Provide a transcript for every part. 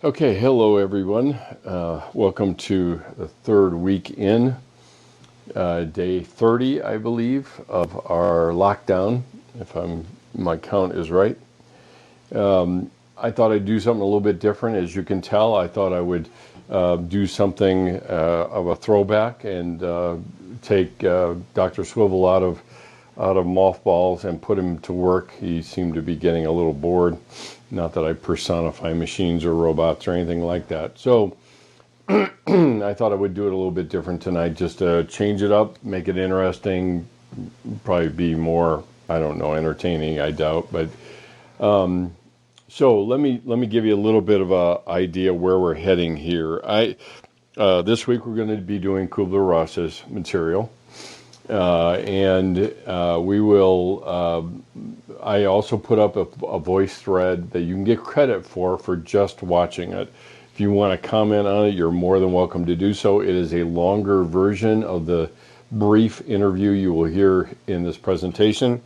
Okay, hello everyone. Welcome to the third week in, day 30, I believe, of our lockdown, if my count is right. I thought I'd do something a little bit different. As you can tell, I thought I would do something of a throwback and take Dr. Swivel out of mothballs and put him to work. He seemed to be getting a little bored. Not that I personify machines or robots or anything like that. So I thought I would do it a little bit different tonight, just to change it up, make it interesting, probably be more, I don't know, entertaining, I doubt. But so let me give you a little bit of a idea where we're heading here. This week we're going to be doing Kubler-Ross's material. And we will, I also put up a voice thread that you can get credit for just watching it. If you want to comment on it, you're more than welcome to do so. It is a longer version of the brief interview you will hear in this presentation.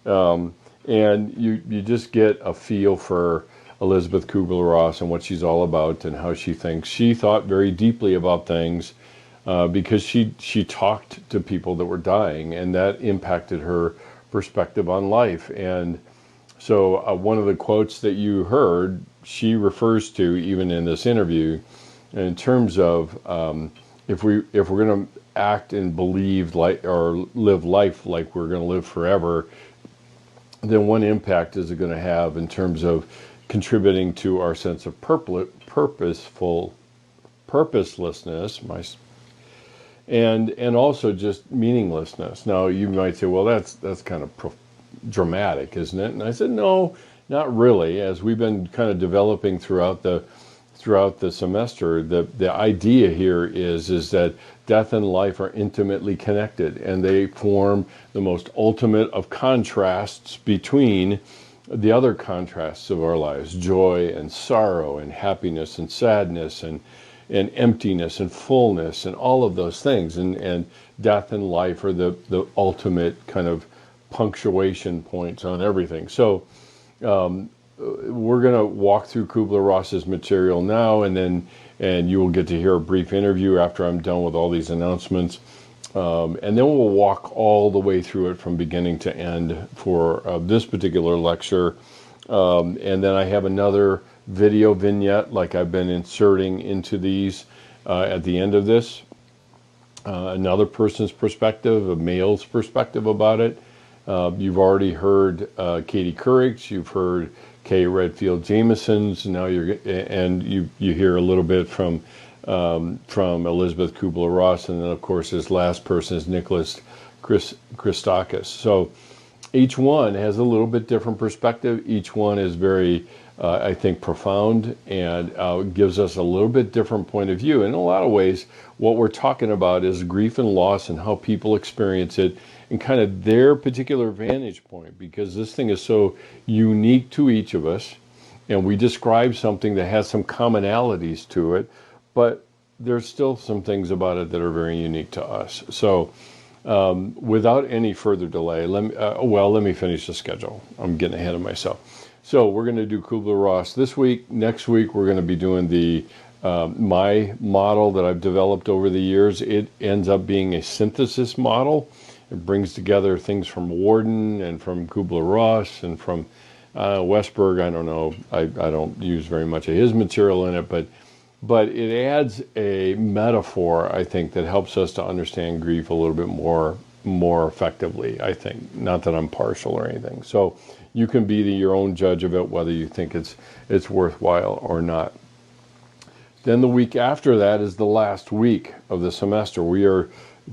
And you just get a feel for Elisabeth Kubler-Ross and what she's all about and how she thinks. She thought very deeply about things. Because she talked to people that were dying, and that impacted her perspective on life. And so one of the quotes that you heard, she refers to even in this interview, in terms of if we're going to act and believe like or live life like we're going to live forever, then what impact is it going to have in terms of contributing to our sense of purposelessness, and also just meaninglessness. Now you might say, well, that's kind of dramatic, isn't it? And I said, no, not really. As we've been kind of developing throughout the semester, the idea here is that death and life are intimately connected, and they form the most ultimate of contrasts between the other contrasts of our lives: joy and sorrow, and happiness and sadness, and emptiness and fullness, and all of those things. And death and life are the ultimate kind of punctuation points on everything. So we're going to walk through Kubler-Ross's material now, and you will get to hear a brief interview after I'm done with all these announcements. And then we'll walk all the way through it from beginning to end for this particular lecture. And then I have another video vignette like I've been inserting into these at the end of this. Another person's perspective, a male's perspective about it. You've already heard Katie Couric's, you've heard Kay Redfield Jameson's. Now you hear a little bit from Elisabeth Kubler-Ross, and then of course his last person is Nicholas Christakis. So each one has a little bit different perspective. Each one is very I think profound, and gives us a little bit different point of view. In a lot of ways, what we're talking about is grief and loss and how people experience it and kind of their particular vantage point, because this thing is so unique to each of us, and we describe something that has some commonalities to it, but there's still some things about it that are very unique to us. So without any further delay, let me finish the schedule. I'm getting ahead of myself. So we're going to do Kubler-Ross this week. Next week, we're going to be doing the my model that I've developed over the years. It ends up being a synthesis model. It brings together things from Warden and from Kubler-Ross and from Westberg. I don't know. I don't use very much of his material in it, but it adds a metaphor, I think, that helps us to understand grief a little bit more effectively, I think. Not that I'm partial or anything. So you can be your own judge of it, whether you think it's worthwhile or not. Then the week after that is the last week of the semester. We are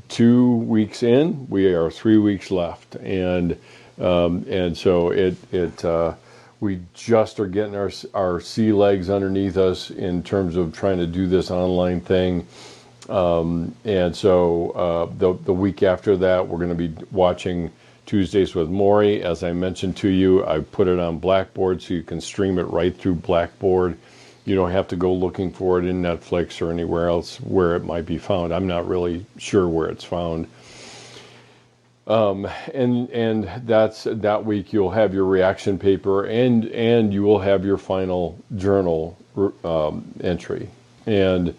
2 weeks in. We are 3 weeks left, and so we just are getting our sea legs underneath us in terms of trying to do this online thing. And so the week after that, we're going to be watching Tuesdays with Maury. As I mentioned to you, I put it on Blackboard so you can stream it right through Blackboard. You don't have to go looking for it in Netflix or anywhere else where it might be found. I'm not really sure where it's found. And that's that week you'll have your reaction paper and you will have your final journal entry, and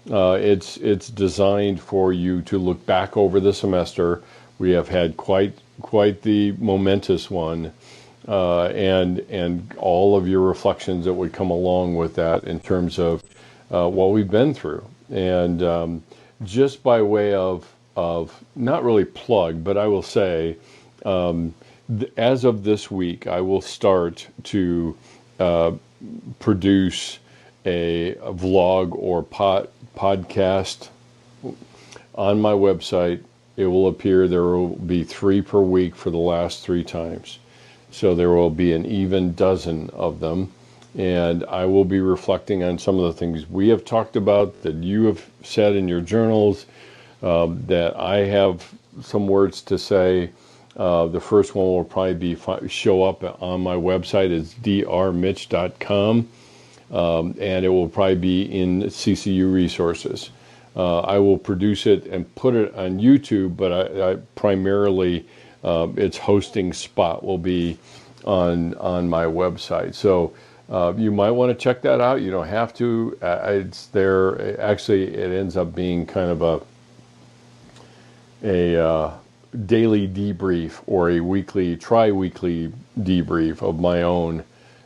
it's designed for you to look back over the semester. We have had quite the momentous one, and all of your reflections that would come along with that in terms of what we've been through. And just by way of not really plug, but I will say, as of this week, I will start to produce a vlog or podcast on my website. It will appear. There will be 3 per week for the last 3 times. So there will be an even dozen of them. And I will be reflecting on some of the things we have talked about, that you have said in your journals, that I have some words to say. The first one will probably show up on my website. It's drmitch.com. And it will probably be in CCU resources. I will produce it and put it on YouTube, but I primarily its hosting spot will be on my website. So you might want to check that out. You don't have to. It's there. Actually, it ends up being kind of a daily debrief or a tri-weekly debrief of my own,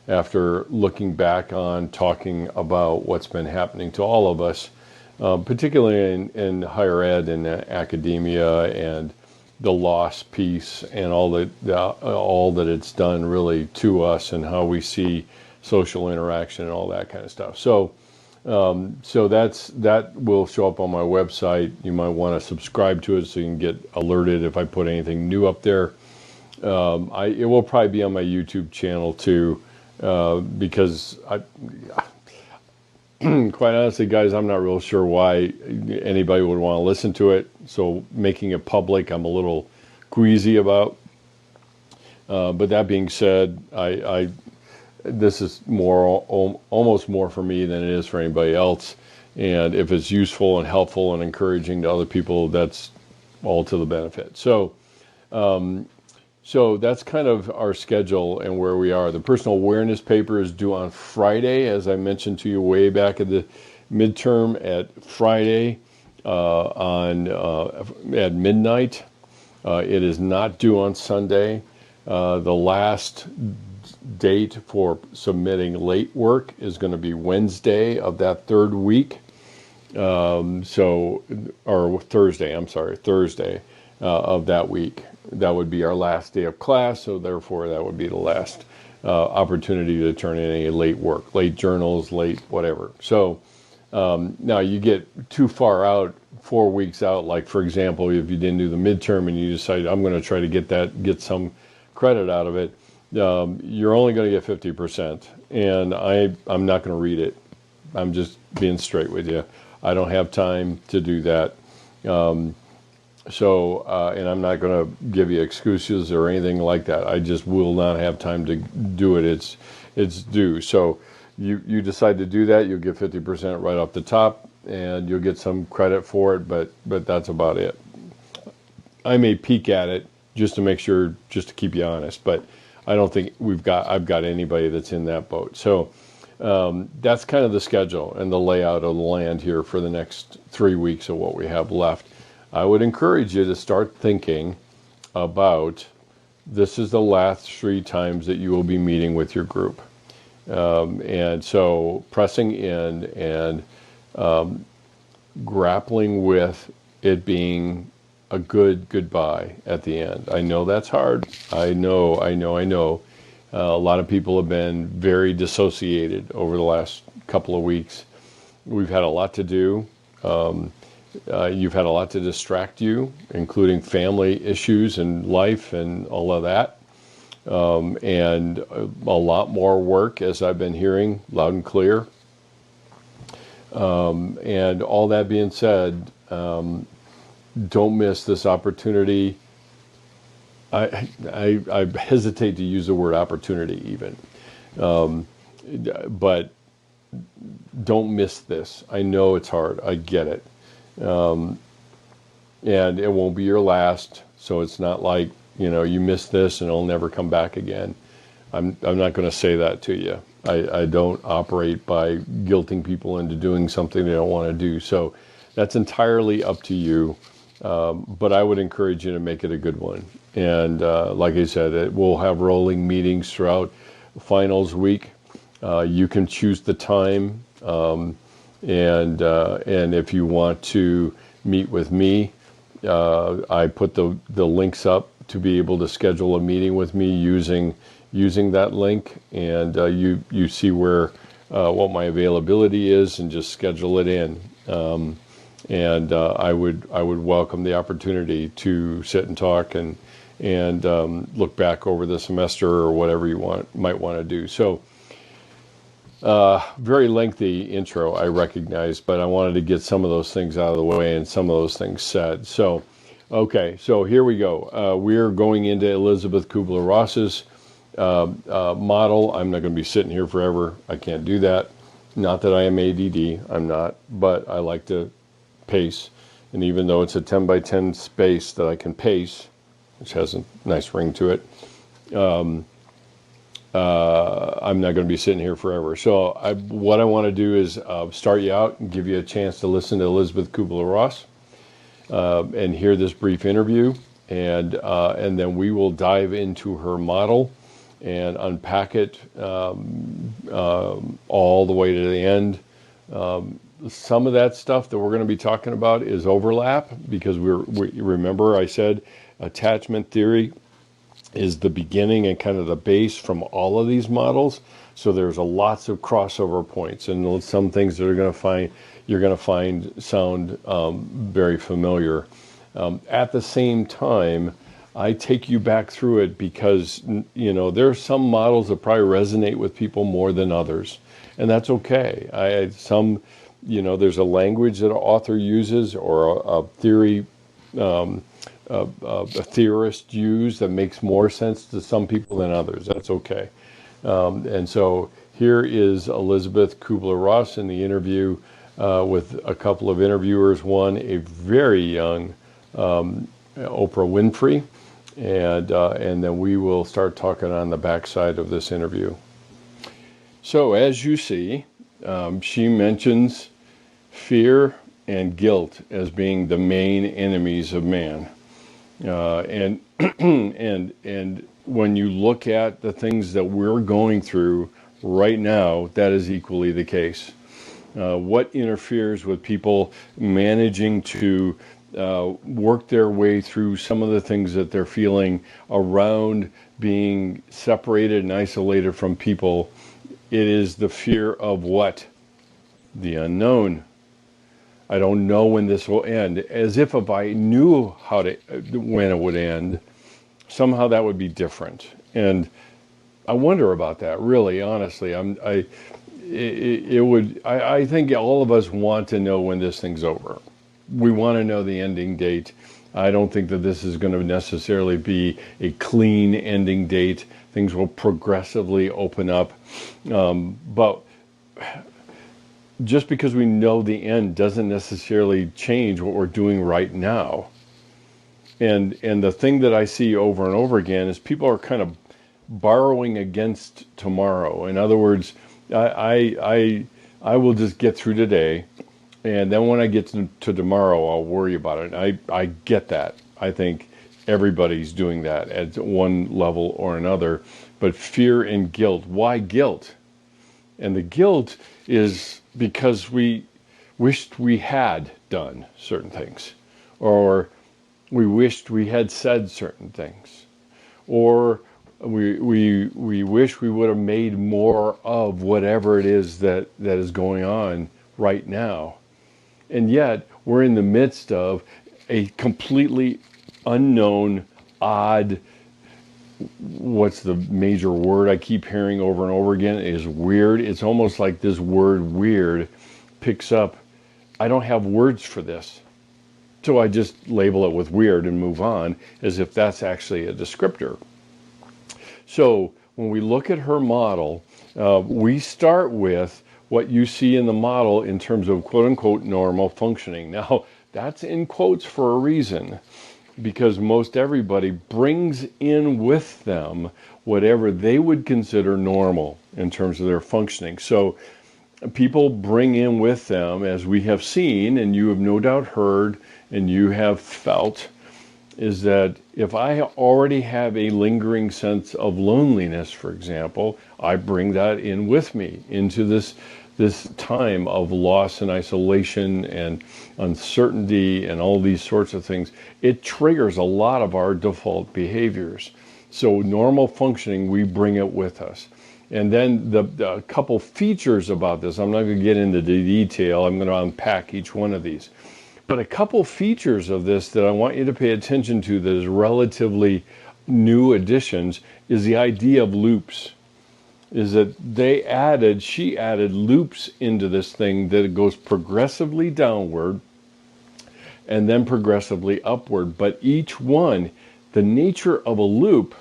after looking back on talking about what's been happening to all of us, particularly in higher ed and academia, and the loss piece, and all that it's done really to us, and how we see social interaction and all that kind of stuff. So that will show up on my website. You might want to subscribe to it so you can get alerted if I put anything new up there. It will probably be on my YouTube channel too, because quite honestly, guys, I'm not real sure why anybody would want to listen to it. So making it public, I'm a little queasy about. But that being said, this is almost more for me than it is for anybody else. And if it's useful and helpful and encouraging to other people, that's all to the benefit. So that's kind of our schedule and where we are. The personal awareness paper is due on Friday, as I mentioned to you way back at the midterm, at Friday at midnight. It is not due on Sunday. The last date for submitting late work is going to be Wednesday of that 3rd week. Or Thursday of that week. That would be our last day of class, so therefore that would be the last opportunity to turn in any late work, late journals, late whatever. So now you get too far out, 4 weeks out, like for example, if you didn't do the midterm and you decide I'm going to try to get some credit out of it, you're only going to get 50%, and I'm not going to read it. I'm just being straight with you. I don't have time to do that. And I'm not going to give you excuses or anything like that. I just will not have time to do it. It's due. So you decide to do that, you'll get 50% right off the top, and you'll get some credit for it, but that's about it. I may peek at it just to make sure, just to keep you honest, but I don't think I've got anybody that's in that boat. So that's kind of the schedule and the layout of the land here for the next 3 weeks of what we have left. I would encourage you to start thinking about, this is the last 3 times that you will be meeting with your group. And so pressing in and grappling with it being a good goodbye at the end. I know that's hard. I know. A lot of people have been very dissociated over the last couple of weeks. We've had a lot to do. You've had a lot to distract you, including family issues and life and all of that. And a lot more work, as I've been hearing loud and clear. And all that being said, don't miss this opportunity. I hesitate to use the word opportunity even. But don't miss this. I know it's hard. I get it. And it won't be your last. So it's not like, you miss this and it'll never come back again. I'm not going to say that to you. I don't operate by guilting people into doing something they don't want to do. So that's entirely up to you. But I would encourage you to make it a good one. And like I said, we'll have rolling meetings throughout finals week. You can choose the time, and if you want to meet with me, I put the links up to be able to schedule a meeting with me using that link, and you see where what my availability is, and just schedule it in. And I would welcome the opportunity to sit and talk and look back over the semester or whatever you might want to do. So very lengthy intro, I recognize, but I wanted to get some of those things out of the way and some of those things said. So, okay, so here we go. We're going into Elisabeth Kubler-Ross's model. I'm not going to be sitting here forever. I can't do that. Not that I am ADD, I'm not, but I like to pace. And even though it's a 10 by 10 space that I can pace, which has a nice ring to it, I'm not going to be sitting here forever. So what I want to do is start you out and give you a chance to listen to Elisabeth Kubler-Ross and hear this brief interview, and then we will dive into her model and unpack it all the way to the end. Some of that stuff that we're going to be talking about is overlap, because we remember I said attachment theory is the beginning and kind of the base from all of these models. So there's lots of crossover points, and some things that you're going to find sound very familiar. At the same time, I take you back through it because there are some models that probably resonate with people more than others, and that's okay. There's a language that an author uses, or a theory a theorist use that makes more sense to some people than others. That's okay. And so here is Elisabeth Kubler-Ross in the interview with a couple of interviewers. One, a very young Oprah Winfrey, and then we will start talking on the backside of this interview. So as you see, she mentions fear and guilt as being the main enemies of man. And when you look at the things that we're going through right now, that is equally the case. What interferes with people managing to work their way through some of the things that they're feeling around being separated and isolated from people? It is the fear of what? The unknown. I don't know when this will end. As if I knew when it would end, somehow that would be different. And I wonder about that, really, honestly. I think all of us want to know when this thing's over. We want to know the ending date. I don't think that this is going to necessarily be a clean ending date. Things will progressively open up. But just because we know the end doesn't necessarily change what we're doing right now. And the thing that I see over and over again is people are kind of borrowing against tomorrow. In other words, I will just get through today, and then when I get to tomorrow, I'll worry about it. I get that. I think everybody's doing that at one level or another. But fear and guilt. Why guilt? And the guilt is because we wished we had done certain things, or we wished we had said certain things, or we wish we would have made more of whatever it is that is going on right now. And yet we're in the midst of a completely unknown, odd, what's the major word I keep hearing over and over again is weird. It's almost like this word weird picks up. I don't have words for this, so I just label it with weird and move on as if that's actually a descriptor. So when we look at her model, we start with what you see in the model in terms of quote unquote normal functioning. Now that's in quotes for a reason, because most everybody brings in with them whatever they would consider normal in terms of their functioning. So people bring in with them, as we have seen, and you have no doubt heard, and you have felt, is that if I already have a lingering sense of loneliness, for example, I bring that in with me into this time of loss and isolation and uncertainty and all these sorts of things. It triggers a lot of our default behaviors. So normal functioning, we bring it with us. And then the couple features about this, I'm not going to get into the detail, I'm going to unpack each one of these. But a couple features of this that I want you to pay attention to that is relatively new additions is the idea of loops. Is that she added loops into this thing that it goes progressively downward and then progressively upward. But each one, the nature of a loop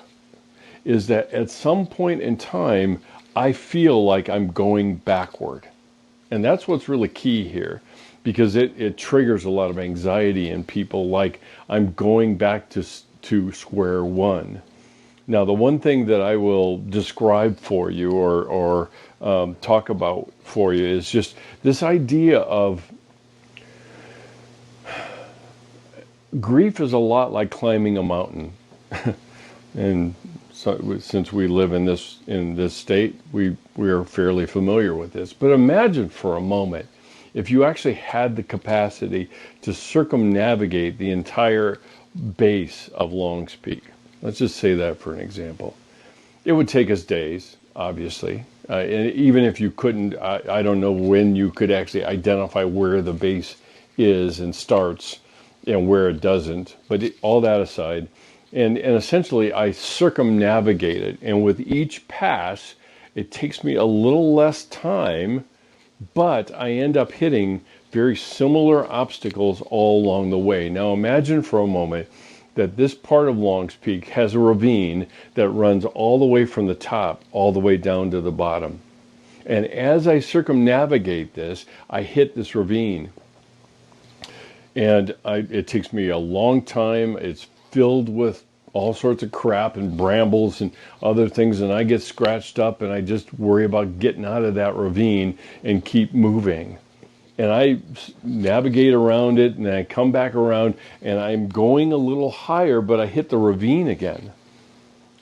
is that at some point in time, I feel like I'm going backward. And that's what's really key here, because it triggers a lot of anxiety in people, like I'm going back to square one. Now, the one thing that I will describe for you or talk about for you is just this idea of grief is a lot like climbing a mountain. And so, since we live in this state, we are fairly familiar with this. But imagine for a moment if you actually had the capacity to circumnavigate the entire base of Long's Peak. Let's just say that for an example. It would take us days, obviously. And even if you couldn't, I don't know when you could actually identify where the base is and starts and where it doesn't. But all that aside, and essentially I circumnavigate it. And with each pass, it takes me a little less time, but I end up hitting very similar obstacles all along the way. Now imagine for a moment that this part of Long's Peak has a ravine that runs all the way from the top all the way down to the bottom. And as I circumnavigate this, I hit this ravine. And it takes me a long time. It's filled with all sorts of crap and brambles and other things, and I get scratched up, and I just worry about getting out of that ravine and keep moving. And I navigate around it, and I come back around, and I'm going a little higher, but I hit the ravine again.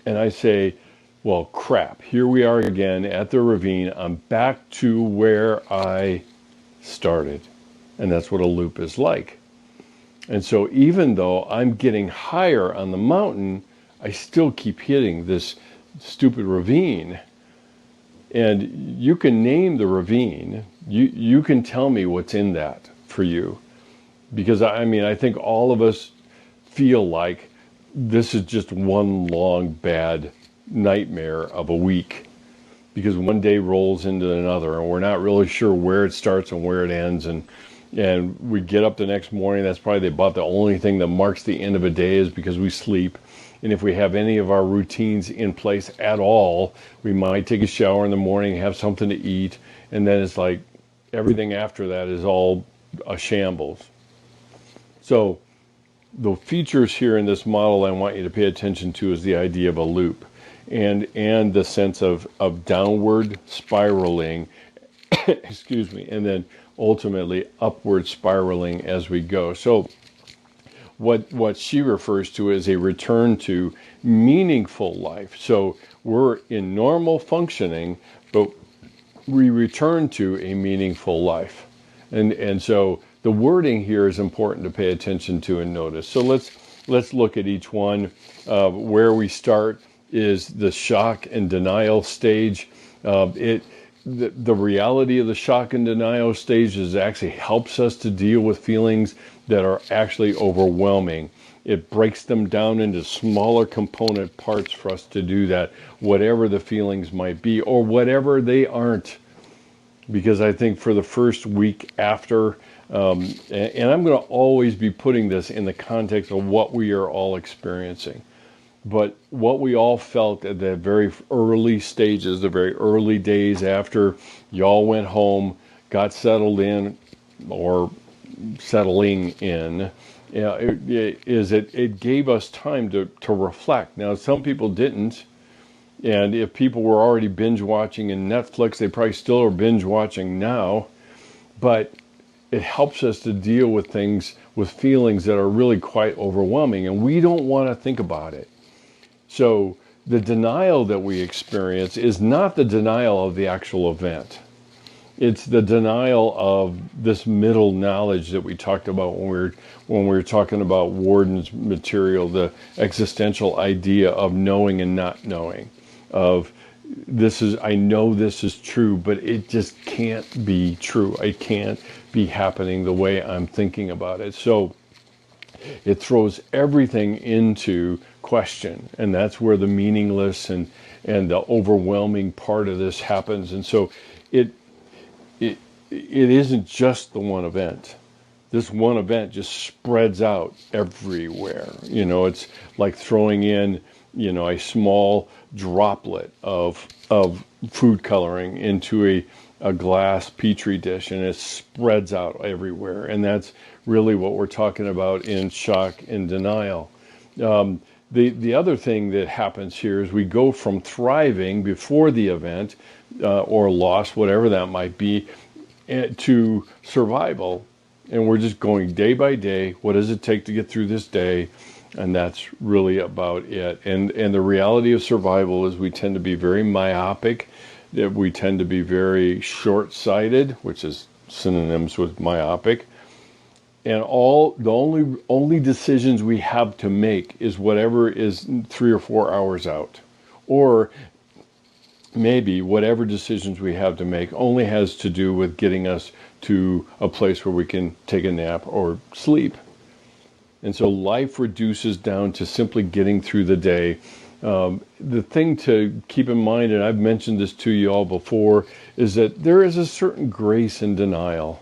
And I say, well, crap, here we are again at the ravine. I'm back to where I started. And that's what a loop is like. And so even though I'm getting higher on the mountain, I still keep hitting this stupid ravine. And you can name the ravine. You can tell me what's in that for you. Because I think all of us feel like this is just one long bad nightmare of a week. Because one day rolls into another, and we're not really sure where it starts and where it ends. And we get up the next morning, that's probably about the only thing that marks the end of a day, is because we sleep. And if we have any of our routines in place at all, we might take a shower in the morning, have something to eat, and then it's like everything after that is all a shambles. So the features here in this model I want you to pay attention to is the idea of a loop and the sense of downward spiraling, excuse me, and then ultimately upward spiraling as we go. So what she refers to as a return to meaningful life. So we're in normal functioning, but we return to a meaningful life. And so the wording here is important to pay attention to and notice. So let's look at each one. Where we start is the shock and denial stage. The reality of the shock and denial stage is actually helps us to deal with feelings that are actually overwhelming. It breaks them down into smaller component parts for us to do that, whatever the feelings might be or whatever they aren't. Because I think for the first week after, and I'm going to always be putting this in the context of what we are all experiencing. But what we all felt at the very early stages, the very early days after y'all went home, got settled in, or settling in, it gave us time to reflect. Now, some people didn't, And if people were already binge watching in Netflix, they probably still are binge watching now. But it helps us to deal with things, with feelings that are really quite overwhelming, and we don't want to think about it. So the denial that we experience is not the denial of the actual event. It's the denial of this middle knowledge that we talked about when we were talking about Warden's material, the existential idea of knowing and not knowing, of I know this is true, but it just can't be true. It can't be happening the way I'm thinking about it. So it throws everything into question, and that's where the meaningless and the overwhelming part of this happens. And so it it isn't just the one event. This one event just spreads out everywhere. It's like throwing in, a small droplet of food coloring into a glass petri dish, and it spreads out everywhere. And that's really what we're talking about in shock and denial. The other thing that happens here is we go from thriving before the event or loss, whatever that might be, to survival. And we're just going day by day. What does it take to get through this day? And that's really about it. And the reality of survival is we tend to be very myopic. That we tend to be very short-sighted, which is synonyms with myopic. And the only decisions we have to make is whatever is 3 or 4 hours out. Or maybe whatever decisions we have to make only has to do with getting us to a place where we can take a nap or sleep. And so life reduces down to simply getting through the day. The thing to keep in mind, and I've mentioned this to you all before, is that there is a certain grace in denial.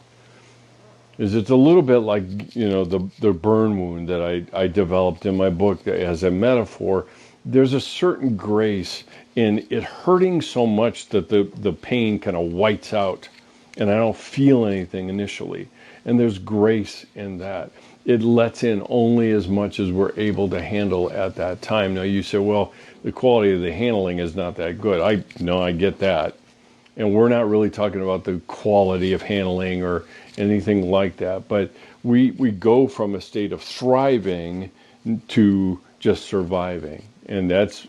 It's a little bit like, the burn wound that I developed in my book as a metaphor. There's a certain grace in it hurting so much that the pain kind of whites out and I don't feel anything initially. And there's grace in that. It lets in only as much as we're able to handle at that time. Now you say, well, the quality of the handling is not that good. I get that. And we're not really talking about the quality of handling or anything like that. But we go from a state of thriving to just surviving. And that's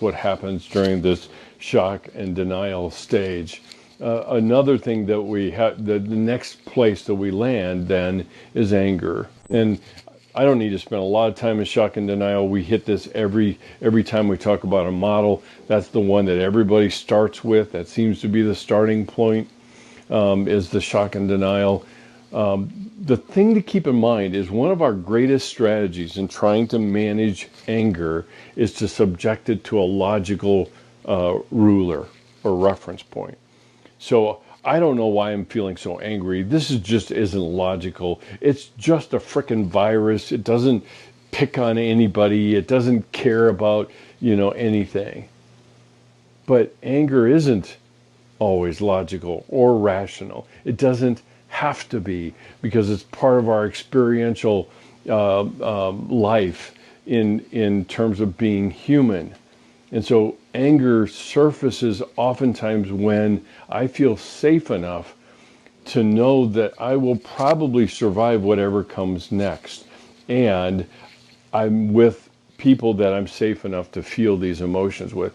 what happens during this shock and denial stage. Another thing that we have, the next place that we land then is anger. And I don't need to spend a lot of time in shock and denial. We hit this every time we talk about a model. That's the one that everybody starts with. That seems to be the starting point, is the shock and denial. The thing to keep in mind is one of our greatest strategies in trying to manage anger is to subject it to a logical ruler or reference point. So I don't know why I'm feeling so angry. This just isn't logical. It's just a frickin' virus. It doesn't pick on anybody. It doesn't care about, anything. But anger isn't always logical or rational. It doesn't have to be, because it's part of our experiential life in terms of being human. And so anger surfaces oftentimes when I feel safe enough to know that I will probably survive whatever comes next. And I'm with people that I'm safe enough to feel these emotions with.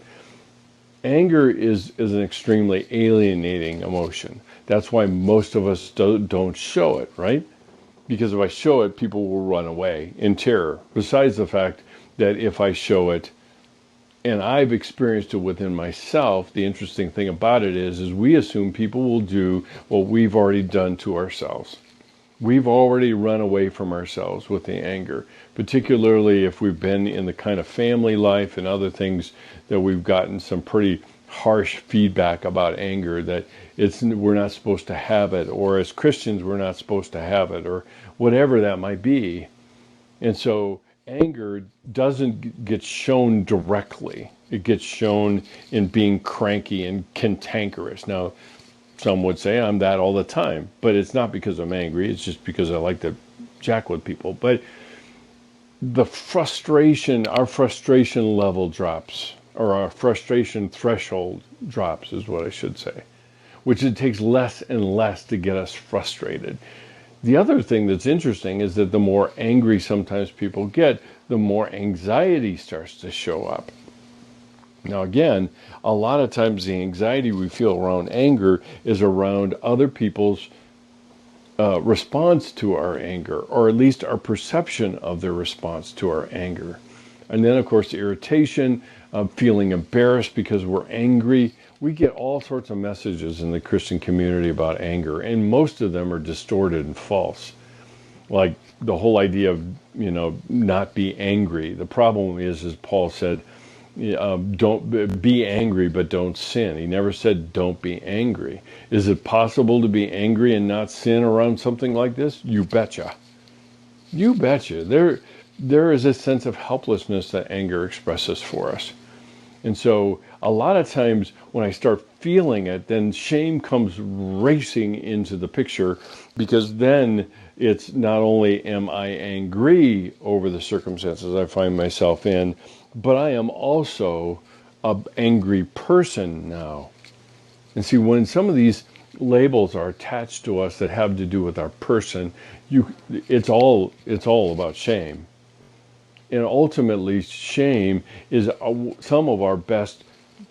Anger is an extremely alienating emotion. That's why most of us don't show it, right? Because if I show it, people will run away in terror. Besides the fact that if I show it, and I've experienced it within myself, the interesting thing about it is we assume people will do what we've already done to ourselves. We've already run away from ourselves with the anger, particularly if we've been in the kind of family life and other things that we've gotten some pretty harsh feedback about anger, that we're not supposed to have it, or as Christians we're not supposed to have it, or whatever that might be. And so anger doesn't get shown directly. It gets shown in being cranky and cantankerous. Now, some would say I'm that all the time, but it's not because I'm angry. It's just because I like to jack with people. But our frustration level drops or our frustration threshold drops, is what I should say, which it takes less and less to get us frustrated. The other thing that's interesting is that the more angry sometimes people get, the more anxiety starts to show up. Now, again, a lot of times the anxiety we feel around anger is around other people's response to our anger, or at least our perception of their response to our anger. And then, of course, irritation, feeling embarrassed because we're angry. We get all sorts of messages in the Christian community about anger, and most of them are distorted and false. Like the whole idea of, not be angry. The problem is, as Paul said, don't be angry, but don't sin. He never said don't be angry. Is it possible to be angry and not sin around something like this? You betcha. You betcha. There is a sense of helplessness that anger expresses for us. And so a lot of times when I start feeling it, then shame comes racing into the picture, because then it's not only am I angry over the circumstances I find myself in, but I am also an angry person now. And see, when some of these labels are attached to us that have to do with our person, it's all about shame. And ultimately, shame is some of our best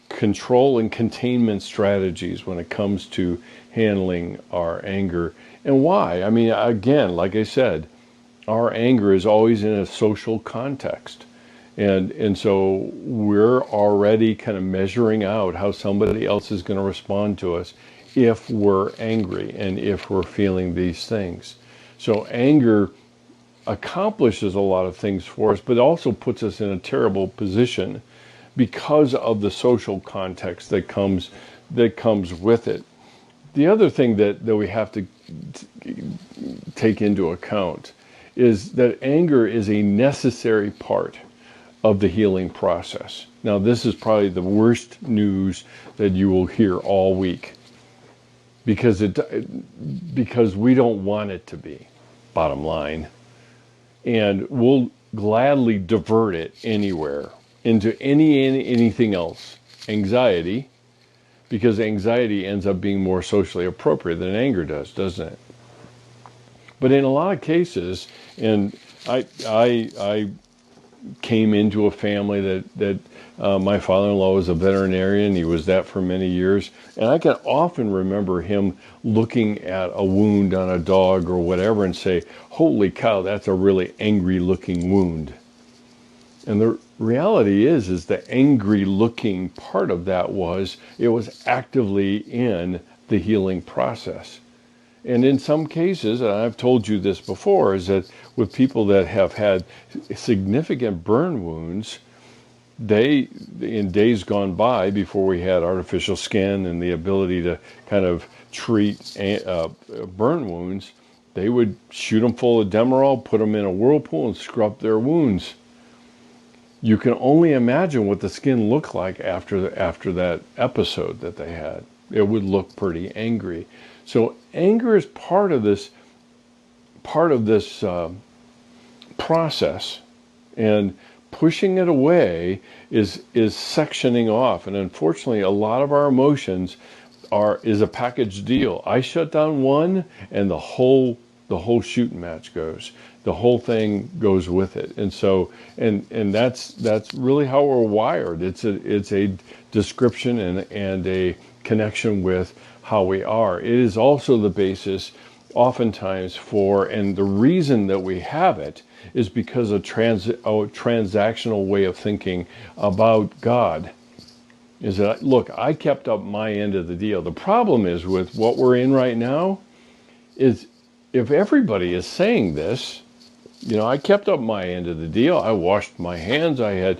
control and containment strategies when it comes to handling our anger. And why? I mean, again, like I said, our anger is always in a social context. And so we're already kind of measuring out how somebody else is going to respond to us if we're angry and if we're feeling these things. So anger accomplishes a lot of things for us, but also puts us in a terrible position because of the social context that comes with it. The other thing that we have to take into account is that anger is a necessary part of the healing process. Now, this is probably the worst news that you will hear all week, because we don't want it to be, bottom line. And we'll gladly divert it anywhere into anything else. Anxiety, because anxiety ends up being more socially appropriate than anger does, doesn't it? But in a lot of cases, and I came into a family that my father-in-law was a veterinarian. He was that for many years. And I can often remember him looking at a wound on a dog or whatever and say, holy cow, that's a really angry looking wound. And the reality is the angry looking part of that was actively in the healing process. And in some cases, and I've told you this before, is that with people that have had significant burn wounds, in days gone by, before we had artificial skin and the ability to kind of treat burn wounds, they would shoot them full of Demerol, put them in a whirlpool, and scrub their wounds. You can only imagine what the skin looked like after that episode that they had. It would look pretty angry. So anger is part of this process, and pushing it away is sectioning off. And unfortunately, a lot of our emotions is a package deal. I shut down one, and the whole shooting match goes. The whole thing goes with it. And so, and that's really how we're wired. It's a description and a connection with how we are. It is also the basis oftentimes for, and the reason that we have it is because of transactional way of thinking about God. Is that, look, I kept up my end of the deal. The problem is with what we're in right now is if everybody is saying this, I kept up my end of the deal. I washed my hands. I had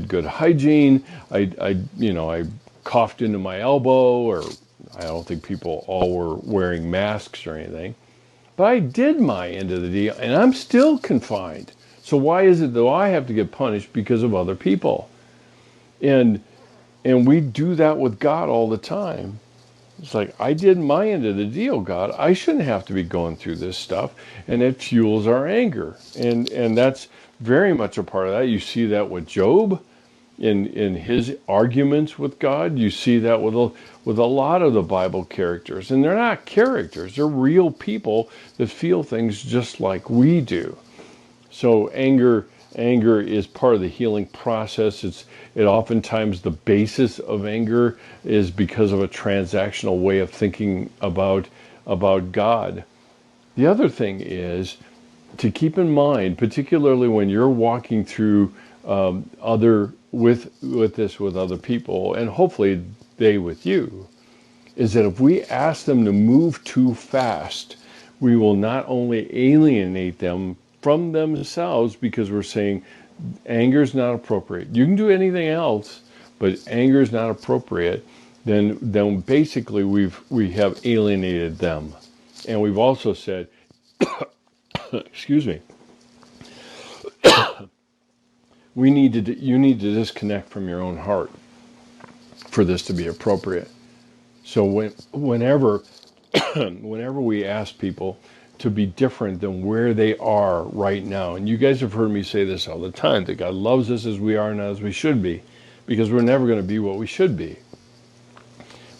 good hygiene. I coughed into my elbow, or I don't think people all were wearing masks or anything. But I did my end of the deal, and I'm still confined. So why is it that I have to get punished because of other people? And we do that with God all the time. It's like, I did my end of the deal, God. I shouldn't have to be going through this stuff. And it fuels our anger. And that's very much a part of that. You see that with Job. in his arguments with God. You see that with a lot of the Bible characters, and they're not characters; they're real people that feel things just like we do. So anger is part of the healing process. It oftentimes the basis of anger is because of a transactional way of thinking about God. The other thing is to keep in mind, particularly when you're walking through with other people, and hopefully they with you, is that if we ask them to move too fast, we will not only alienate them from themselves because we're saying anger is not appropriate. You can do anything else, but anger is not appropriate. Then basically we have alienated them, and we've also said, excuse me, you need to disconnect from your own heart for this to be appropriate. So whenever whenever we ask people to be different than where they are right now, and you guys have heard me say this all the time, that God loves us as we are, not as we should be, because we're never going to be what we should be.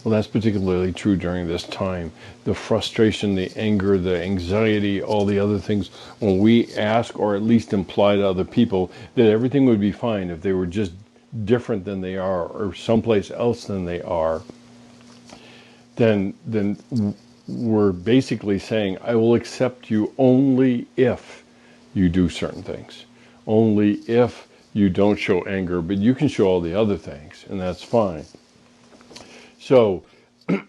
Well, that's particularly true during this time. The frustration, the anger, the anxiety, all the other things, when we ask or at least imply to other people that everything would be fine if they were just different than they are or someplace else than they are, then we're basically saying, I will accept you only if you do certain things. Only if you don't show anger, but you can show all the other things, and that's fine. So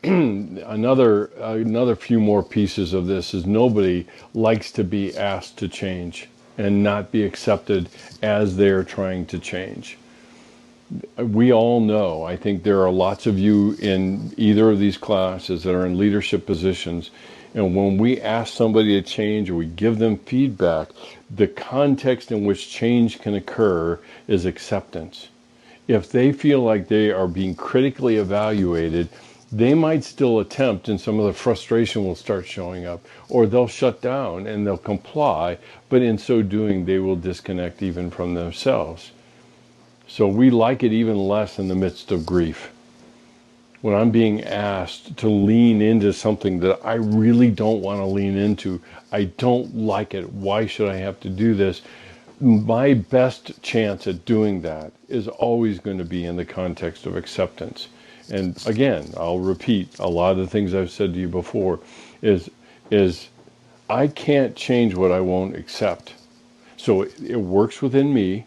another few more pieces of this is nobody likes to be asked to change and not be accepted as they're trying to change. We all know, I think there are lots of you in either of these classes that are in leadership positions, and when we ask somebody to change or we give them feedback, the context in which change can occur is acceptance. If they feel like they are being critically evaluated, they might still attempt, and some of the frustration will start showing up, or they'll shut down and they'll comply, but in so doing they will disconnect even from themselves. So we like it even less in the midst of grief. When I'm being asked to lean into something that I really don't want to lean into, I don't like it, why should I have to do this? My best chance at doing that is always going to be in the context of acceptance. And again, I'll repeat a lot of the things I've said to you before, is I can't change what I won't accept. So it works within me,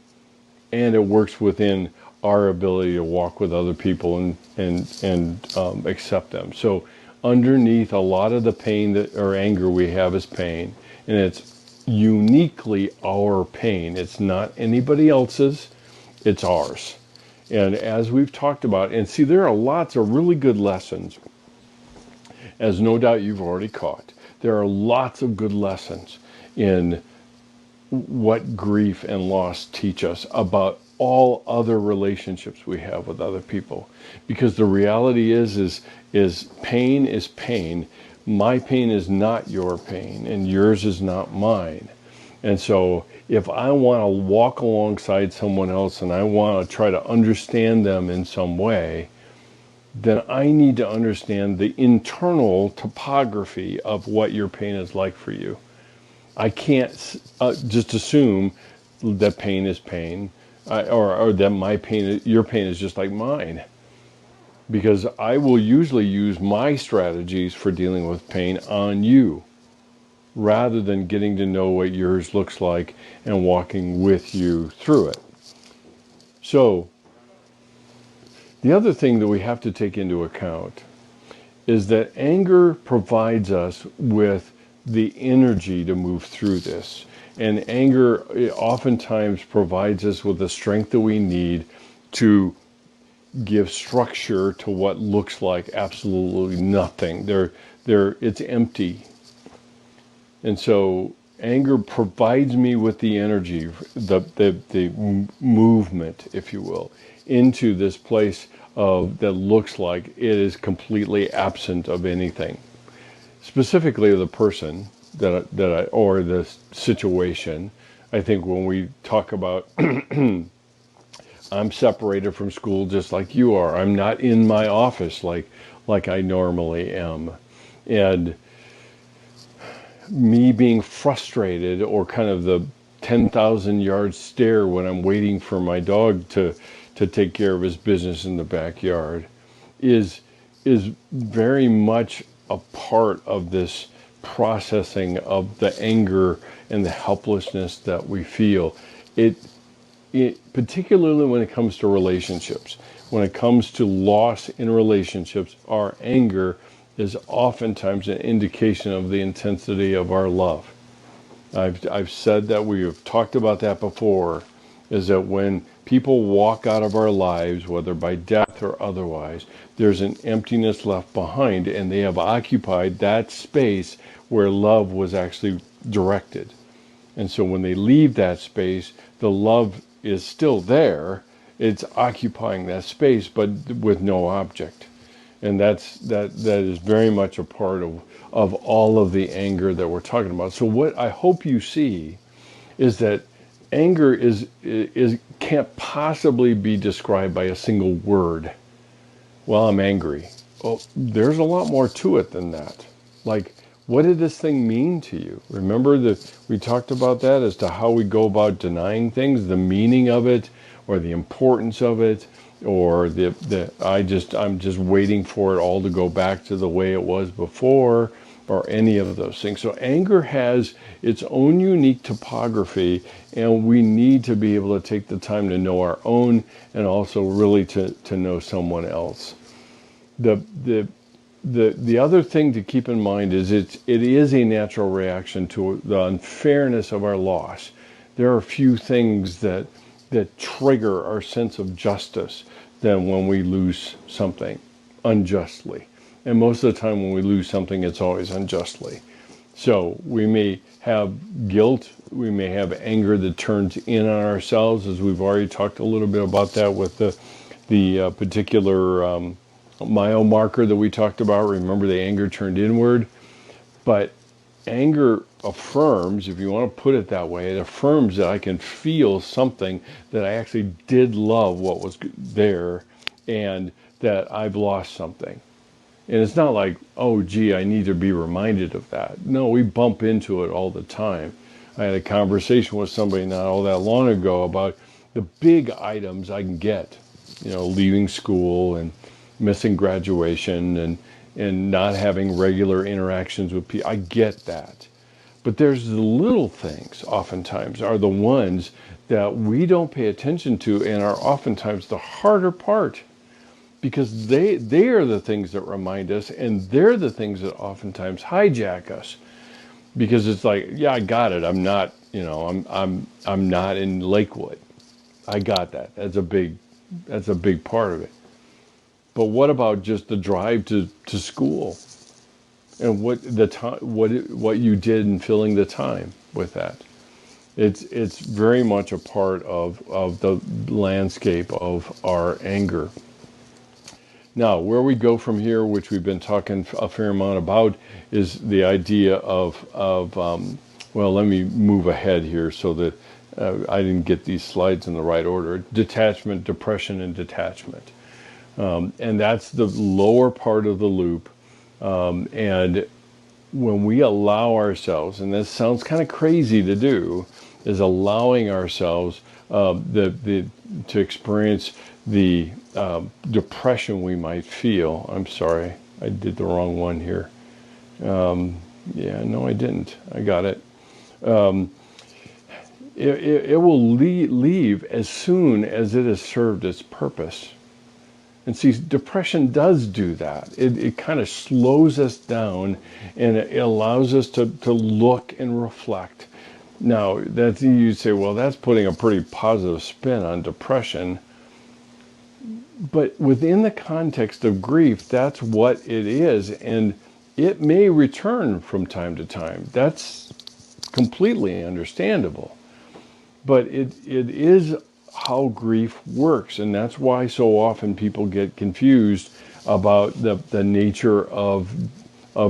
and it works within our ability to walk with other people and accept them. So underneath a lot of the pain or anger we have is pain, and it's uniquely our pain. It's not anybody else's, it's ours. And as we've talked about, and see, there are lots of really good lessons, as no doubt you've already caught. There are lots of good lessons in what grief and loss teach us about all other relationships we have with other people. Because the reality is pain is pain. My pain is not your pain, and yours is not mine. And so if I want to walk alongside someone else and I want to try to understand them in some way, then I need to understand the internal topography of what your pain is like for you. I can't just assume that pain is pain, or that your pain is just like mine. Because I will usually use my strategies for dealing with pain on you, rather than getting to know what yours looks like and walking with you through it. So, the other thing that we have to take into account is that anger provides us with the energy to move through this. And anger oftentimes provides us with the strength that we need to give structure to what looks like absolutely nothing. It's empty. And so anger provides me with the energy, the movement, if you will, into this place that looks like it is completely absent of anything. Specifically the person or the situation. I think when we talk about I'm separated from school just like you are. I'm not in my office like I normally am. And me being frustrated, or kind of the 10,000 yard stare when I'm waiting for my dog to take care of his business in the backyard, is is very much a part of this processing of the anger and the helplessness that we feel. It, particularly when it comes to relationships, when it comes to loss in relationships, our anger is oftentimes an indication of the intensity of our love. I've said that, we have talked about that before, is that when people walk out of our lives, whether by death or otherwise, there's an emptiness left behind, and they have occupied that space where love was actually directed. And so when they leave that space, the love is still there. It's occupying that space, but with no object. And that is very much a part of all of the anger that we're talking about. So what I hope you see is that anger is can't possibly be described by a single word. Well, I'm angry. Well, there's a lot more to it than that. Like, what did this thing mean to you? Remember that we talked about that as to how we go about denying things, the meaning of it, or the importance of it, or I'm just waiting for it all to go back to the way it was before, or any of those things. So anger has its own unique topography, and we need to be able to take the time to know our own, and also really to know someone else. The the the other thing to keep in mind is it is a natural reaction to the unfairness of our loss. There are few things that trigger our sense of justice than when we lose something unjustly. And most of the time when we lose something, it's always unjustly. So we may have guilt, we may have anger that turns in on ourselves, as we've already talked a little bit about that with the particular mile marker that we talked about. Remember, the anger turned inward. But anger affirms, if you want to put it that way, it affirms that I can feel something, that I actually did love what was there, and that I've lost something. And it's not like, oh, gee, I need to be reminded of that. No, we bump into it all the time. I had a conversation with somebody not all that long ago about the big items I can get, leaving school and missing graduation and not having regular interactions with people. I get that. But there's the little things, oftentimes, are the ones that we don't pay attention to, and are oftentimes the harder part, because they are the things that remind us, and they're the things that oftentimes hijack us. Because it's like, yeah, I got it. I'm not, I'm not in Lakewood. I got that. That's a big part of it. But what about just the drive to school, and what the time, what you did in filling the time with that? It's very much a part of the landscape of our anger. Now, where we go from here, which we've been talking a fair amount about, is the idea of well, let me move ahead here so that I didn't get these slides in the right order. Detachment, depression, and detachment. And that's the lower part of the loop. And when we allow ourselves, and this sounds kind of crazy to do, is allowing ourselves to experience the depression we might feel. I'm sorry, I did the wrong one here. Yeah, no, I didn't. I got it. It will leave as soon as it has served its purpose. And see, depression does do that. It kind of slows us down, and it allows us to look and reflect. Now, you'd say, well, that's putting a pretty positive spin on depression. But within the context of grief, that's what it is. And it may return from time to time. That's completely understandable. But it is how grief works, and that's why so often people get confused about the nature of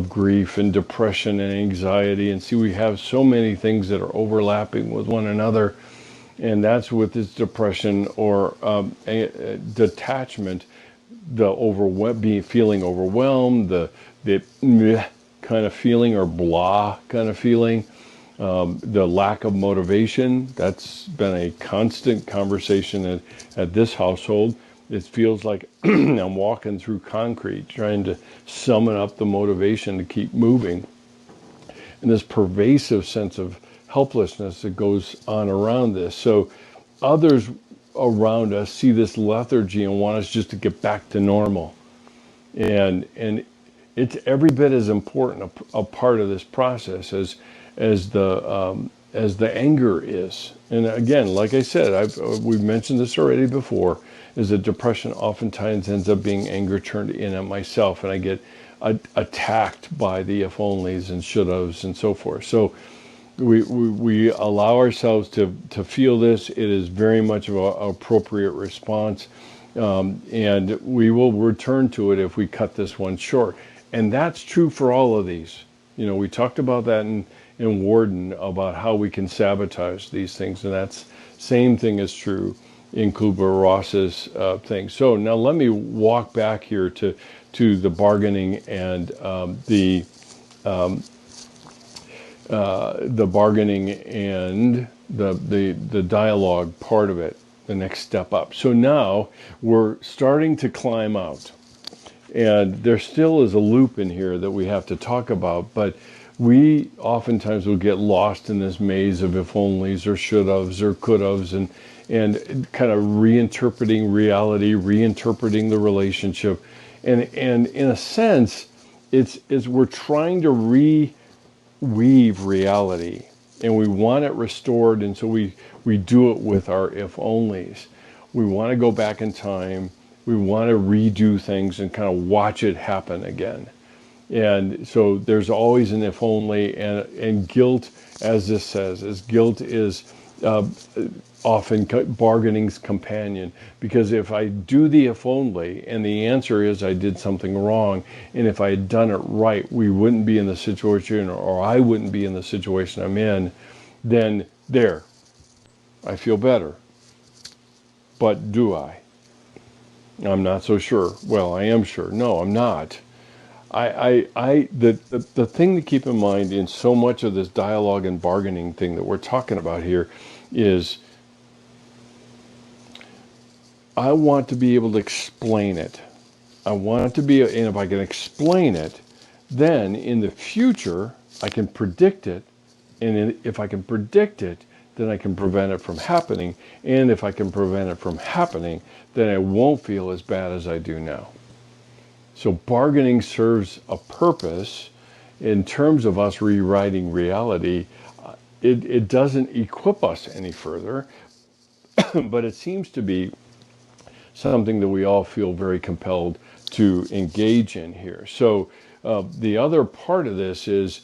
grief and depression and anxiety. And see, we have so many things that are overlapping with one another, And that's with this depression or a detachment, feeling overwhelmed, the meh kind of feeling or blah kind of feeling, the lack of motivation. That's been a constant conversation at this household. It feels like I'm walking through concrete, trying to summon up the motivation to keep moving. And this pervasive sense of helplessness that goes on around this. So others around us see this lethargy and want us just to get back to normal. And it's every bit as important a part of this process as the anger is. And again, like I said, we've mentioned this already before, is that depression oftentimes ends up being anger turned in at myself, and I get attacked by the if onlys and should haves and so forth. So we allow ourselves to feel this. It is very much of an appropriate response, and we will return to it if we cut this one short. And that's true for all of these. We talked about that in Warden about how we can sabotage these things, and that's same thing is true in Kubler-Ross's thing. So now let me walk back here to the bargaining and the bargaining and the dialogue part of it, the next step up. So now we're starting to climb out. And there still is a loop in here that we have to talk about, but we oftentimes will get lost in this maze of if onlys or should haves or could haves and kind of reinterpreting reality, reinterpreting the relationship. And in a sense, it's we're trying to reweave reality, and we want it restored, and so we do it with our if onlys. We want to go back in time. We want to redo things and kind of watch it happen again. And so there's always an if only, and guilt, as this says, guilt is often bargaining's companion. Because if I do the if only, and the answer is I did something wrong, and if I had done it right, we wouldn't be in the situation, or I wouldn't be in the situation I'm in, then there, I feel better. But do I? I'm not so sure. Well, I am sure. No, I'm not. The thing to keep in mind in so much of this dialogue and bargaining thing that we're talking about here is I want to be able to explain it. I want it to be, and if I can explain it, then in the future I can predict it, and if I can predict it, then I can prevent it from happening, and if I can prevent it from happening, then I won't feel as bad as I do now. So bargaining serves a purpose in terms of us rewriting reality. It doesn't equip us any further, but it seems to be something that we all feel very compelled to engage in here. So the other part of this is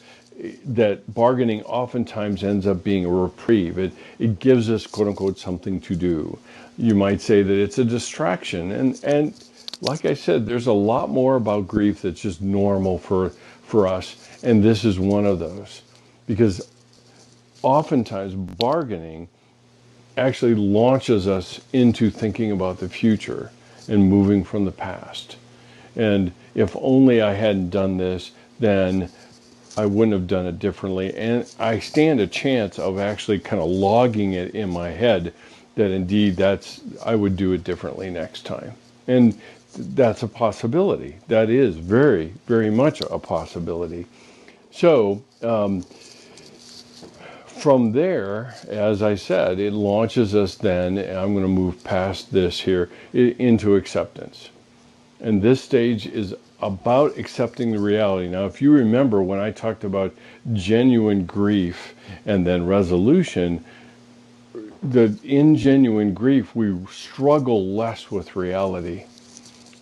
that bargaining oftentimes ends up being a reprieve. It gives us, quote unquote, something to do. You might say that it's a distraction. And like I said, there's a lot more about grief that's just normal for us. And this is one of those. Because oftentimes bargaining actually launches us into thinking about the future and moving from the past. And if only I hadn't done this, then I wouldn't have done it differently. And I stand a chance of actually kind of logging it in my head that indeed I would do it differently next time. And that's a possibility. That is very, very much a possibility. So from there, as I said, it launches us then, and I'm going to move past this here, into acceptance. And this stage is about accepting the reality. Now, if you remember when I talked about genuine grief and then resolution, in genuine grief, we struggle less with reality.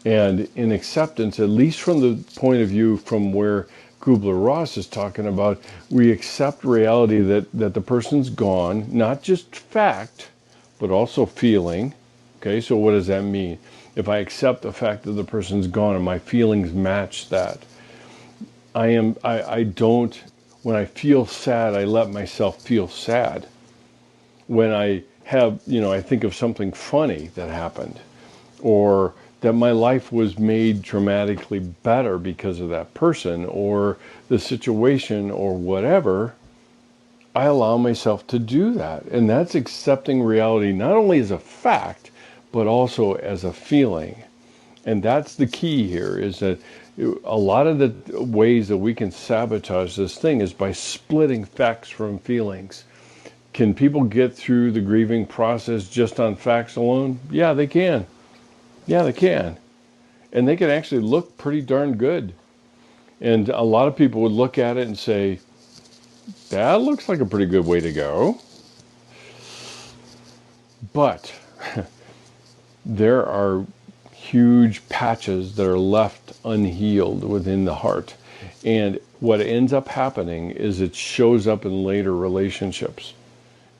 And in acceptance, at least from the point of view from where Kubler-Ross is talking about, we accept reality that the person's gone, not just fact, but also feeling. Okay, so what does that mean? If I accept the fact that the person's gone and my feelings match that, I don't, when I feel sad, I let myself feel sad. When I I think of something funny that happened, or that my life was made dramatically better because of that person or the situation or whatever, I allow myself to do that. And that's accepting reality not only as a fact, but also as a feeling. And that's the key here, is that a lot of the ways that we can sabotage this thing is by splitting facts from feelings. Can people get through the grieving process just on facts alone? Yeah, they can. Yeah, they can. And they can actually look pretty darn good. And a lot of people would look at it and say, that looks like a pretty good way to go. But there are huge patches that are left unhealed within the heart. And what ends up happening is it shows up in later relationships.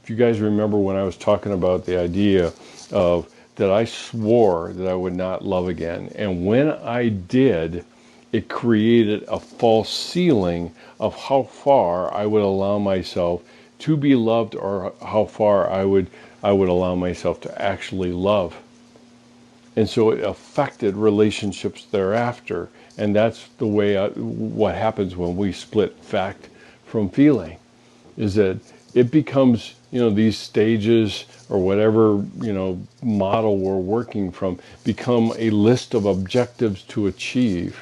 If you guys remember when I was talking about the idea of that I swore that I would not love again. And when I did, it created a false ceiling of how far I would allow myself to be loved, or how far I would allow myself to actually love. And so it affected relationships thereafter. And that's the way what happens when we split fact from feeling, is that it becomes, these stages or whatever, model we're working from become a list of objectives to achieve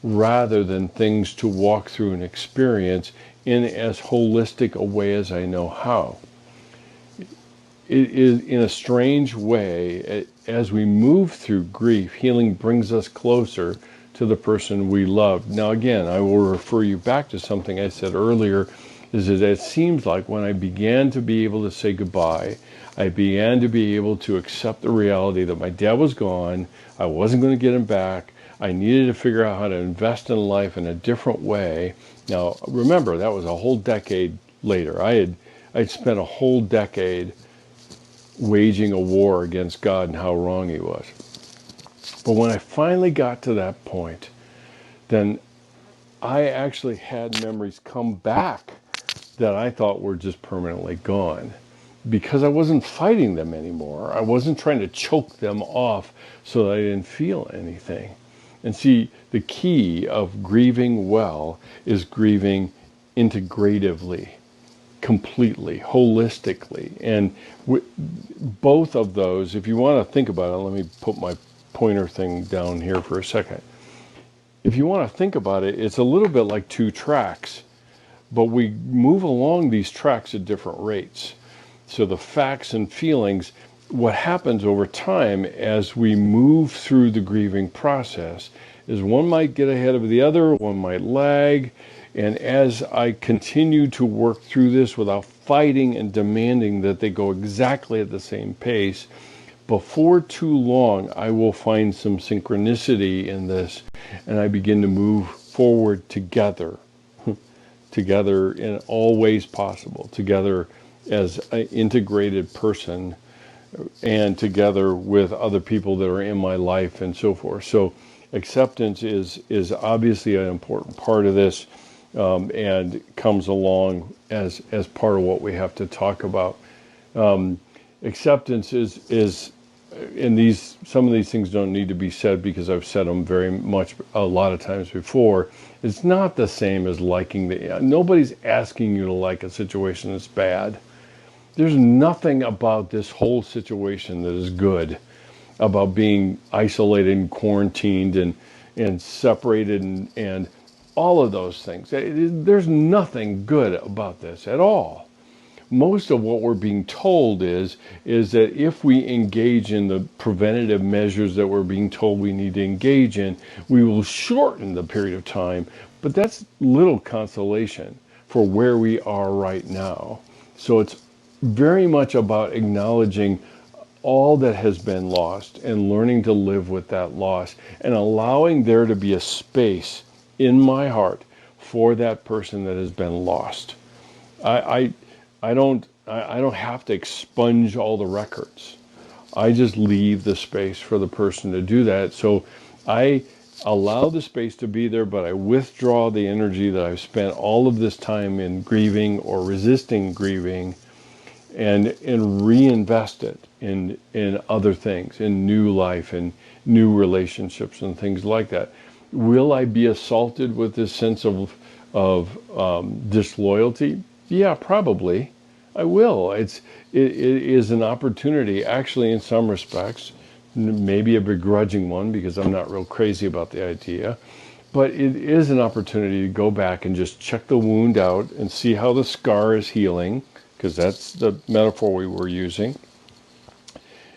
rather than things to walk through and experience in as holistic a way as I know how. It is, in a strange way, as we move through grief, healing brings us closer to the person we love. Now, again, I will refer you back to something I said earlier, is that it seems like when I began to be able to say goodbye, I began to be able to accept the reality that my dad was gone, I wasn't going to get him back, I needed to figure out how to invest in life in a different way. Now, remember, that was a whole decade later. I'd spent a whole decade waging a war against God and how wrong he was. But when I finally got to that point, then I actually had memories come back that I thought were just permanently gone, because I wasn't fighting them anymore. I wasn't trying to choke them off so that I didn't feel anything. And see, the key of grieving well is grieving integratively, completely, holistically. And both of those, if you want to think about it, let me put my pointer thing down here for a second. If you want to think about it, it's a little bit like two tracks, but we move along these tracks at different rates. So the facts and feelings, what happens over time as we move through the grieving process is one might get ahead of the other, one might lag. And as I continue to work through this without fighting and demanding that they go exactly at the same pace, before too long, I will find some synchronicity in this, and I begin to move forward together, together in all ways possible, together as an integrated person, and together with other people that are in my life and so forth. So acceptance is obviously an important part of this, and comes along as part of what we have to talk about. Acceptance is and some of these things don't need to be said because I've said them very much a lot of times before. It's not the same as liking nobody's asking you to like a situation that's bad. There's nothing about this whole situation that is good, about being isolated and quarantined and separated and all of those things. There's nothing good about this at all. Most of what we're being told is that if we engage in the preventative measures that we're being told we need to engage in, we will shorten the period of time. But that's little consolation for where we are right now. So it's very much about acknowledging all that has been lost and learning to live with that loss and allowing there to be a space in my heart for that person that has been lost. I don't have to expunge all the records. I just leave the space for the person to do that. So I allow the space to be there, but I withdraw the energy that I've spent all of this time in grieving or resisting grieving, and reinvest it in other things, in new life and new relationships and things like that. Will I be assaulted with this sense of disloyalty? Yeah, probably. I will. It is an opportunity, actually, in some respects, maybe a begrudging one because I'm not real crazy about the idea, but it is an opportunity to go back and just check the wound out and see how the scar is healing, because that's the metaphor we were using,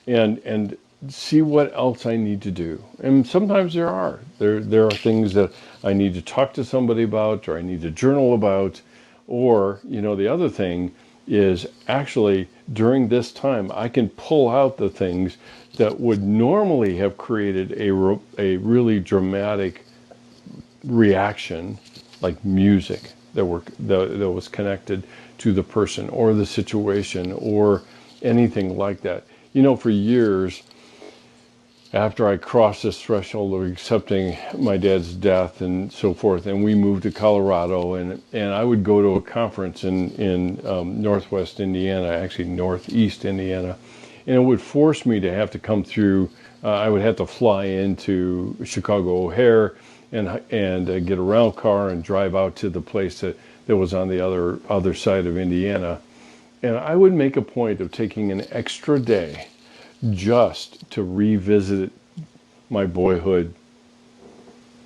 and see what else I need to do. And sometimes there are things that I need to talk to somebody about, or I need to journal about, or the other thing is actually during this time I can pull out the things that would normally have created a really dramatic reaction, like music that was connected to the person or the situation or anything like that. For years after I crossed this threshold of accepting my dad's death and so forth, and we moved to Colorado, and I would go to a conference in Northwest Indiana, actually Northeast Indiana, and it would force me to have to come through. I would have to fly into Chicago O'Hare and get a rental car and drive out to the place that was on the other side of Indiana, and I would make a point of taking an extra day just to revisit my boyhood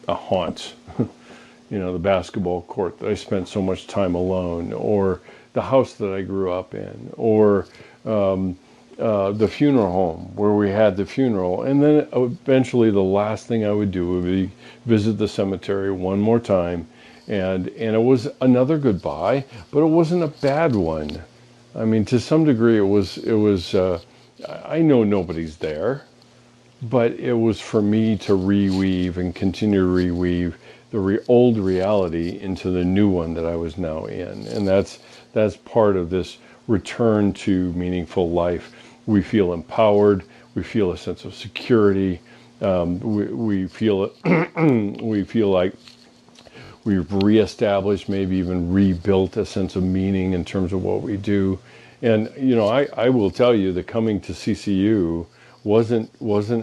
haunts. The basketball court that I spent so much time alone, or the house that I grew up in, or the funeral home where we had the funeral. And then eventually the last thing I would do would be visit the cemetery one more time. And it was another goodbye, but it wasn't a bad one. I mean, to some degree it was I know nobody's there, but it was for me to reweave and continue to reweave the old reality into the new one that I was now in. And that's part of this return to meaningful life. We feel empowered. We feel a sense of security. We feel we feel like we've reestablished, maybe even rebuilt a sense of meaning in terms of what we do. And I will tell you that coming to CCU wasn't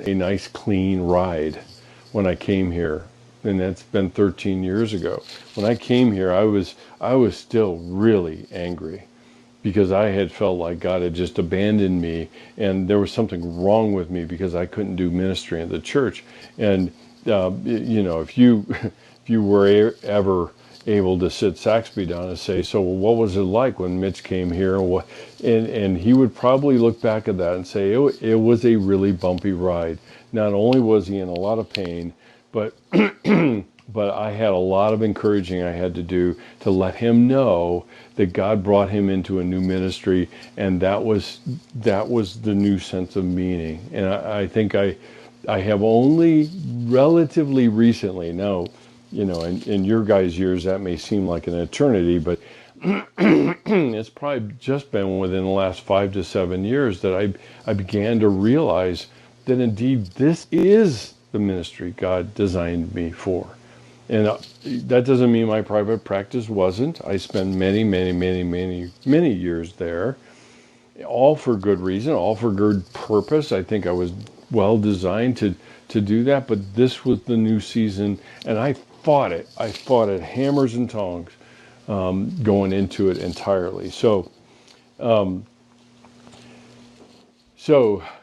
a nice clean ride when I came here, and that's been 13 years ago. When I came here, I was still really angry because I had felt like God had just abandoned me, and there was something wrong with me because I couldn't do ministry in the church. And if you were ever able to sit Saxby down and say, so what was it like when Mitch came here? And he would probably look back at that and say, it was a really bumpy ride. Not only was he in a lot of pain, but but I had a lot of encouraging I had to do to let him know that God brought him into a new ministry, and that was the new sense of meaning. And I think I have only relatively recently, now, in your guys' years, that may seem like an eternity, but it's probably just been within the last 5 to 7 years that I began to realize that indeed this is the ministry God designed me for. And that doesn't mean my private practice wasn't. I spent many, many, many, many, many years there, all for good reason, all for good purpose. I think I was well designed to do that, but this was the new season, and I fought it. I fought it hammers and tongs, going into it entirely. So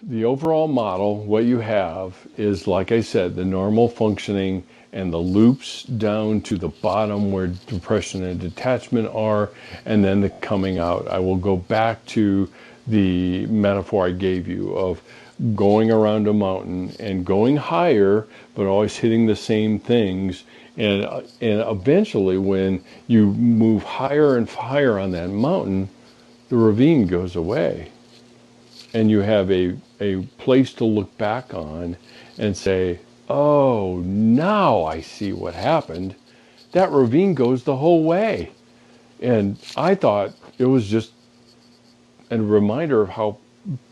the overall model, what you have is, like I said, the normal functioning and the loops down to the bottom where depression and detachment are, and then the coming out. I will go back to the metaphor I gave you of going around a mountain and going higher, but always hitting the same things. And eventually, when you move higher and higher on that mountain, the ravine goes away. And you have a place to look back on and say, oh, now I see what happened. That ravine goes the whole way. And I thought it was just a reminder of how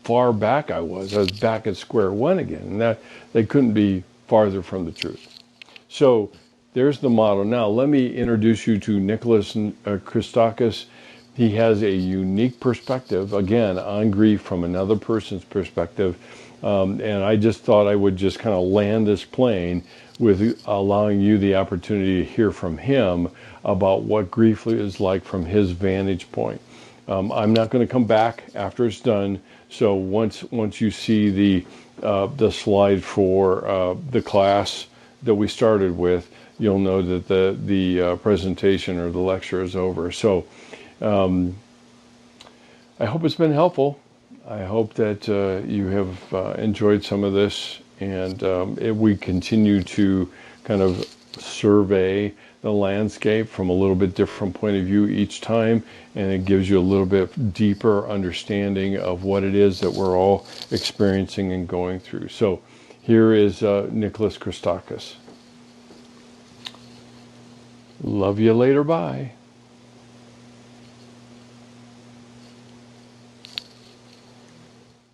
far back I was. I was back at square one again. And that they couldn't be farther from the truth. So there's the model. Now, let me introduce you to Nicholas Christakis. He has a unique perspective, again, on grief from another person's perspective. And I just thought I would just kind of land this plane with allowing you the opportunity to hear from him about what grief is like from his vantage point. I'm not going to come back after it's done. So once you see the slide for the class that we started with, you'll know that the presentation or the lecture is over. So I hope it's been helpful. I hope that you have enjoyed some of this, and we continue to kind of survey the landscape from a little bit different point of view each time, and it gives you a little bit deeper understanding of what it is that we're all experiencing and going through. So here is Nicholas Christakis. Love you later, bye.